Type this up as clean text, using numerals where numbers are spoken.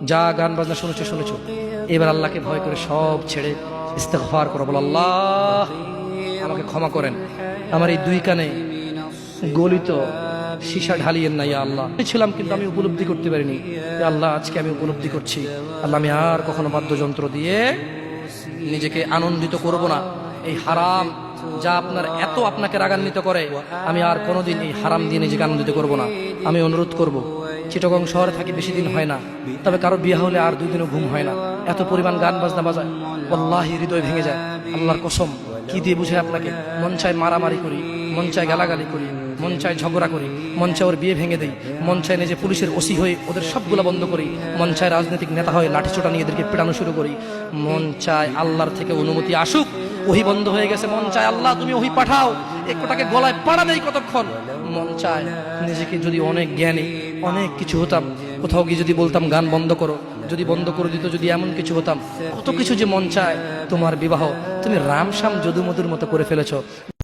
যা গান বাজনা শুনেছো, এবার আল্লাহকে ভয় করে সব ছেড়ে ইস্তেগফার করো, বলো আল্লাহ আমাকে ক্ষমা করেন, আমার এই দুই কানে গলিত সীসা ঢালিয়েন না ইয়া আল্লাহ। ছিলাম কিন্তু আমি উপলব্ধি করতে পারিনি, ইয়া আল্লাহ আজকে আমি উপলব্ধি করছি, আল্লাহ আমি আর কখনো বাদ্যযন্ত্র দিয়ে নিজেকে আনন্দিত করব না। এই হারাম যা আপনাকে রাগান্বিত করে, আমি আর কোনোদিন এই হারাম দিয়ে নিজেকে আনন্দিত করব না। আমি অনুরোধ করব, চিটাগং শহরে থাকি বেশি দিন হয় না, তবে কারো বিয়ে হলে আর 2 দিনও ঘুম হয় না, এত পরিমাণ গান বাজনা বাজায়, আল্লাহি হৃদয় ভেঙে যায়। আল্লাহর কসম, কি দিয়ে বুঝে আপনাকে? মন চায় মারামারি করি, মন চায় গালাগালি করি, মন চায় ঝগড়া করি, মন চায় ওর বিয়ে ভেঙে দেই, মন চায় নিজে পুলিশের ওসি হয়ে ওদের সবগুলো বন্ধ করি, মন চায় রাজনৈতিক নেতা হয়ে লাঠিচোটা নিয়ে এদেরকে পেটানো শুরু করি, মন চায় আল্লাহর থেকে অনুমতি আসুক, ওহি বন্ধ হয়ে গেছে, মন চায় আল্লাহ তুমি ওহি পাঠাও, একটাকে গলায় পাড়া দেই কতক্ষণ, মন চায় নিজেকে যদি অনেক জ্ঞানী অনেক কিছু হতাম, কোথাও গিয়ে যদি বলতাম গান বন্ধ করো, যদি বন্ধ করে দিত, যদি এমন কিছু হতাম, কত কিছু যে মন চায়। তোমার বিবাহ তুমি রামশ্যাম যদুমধুর মতো করে ফেলেছো।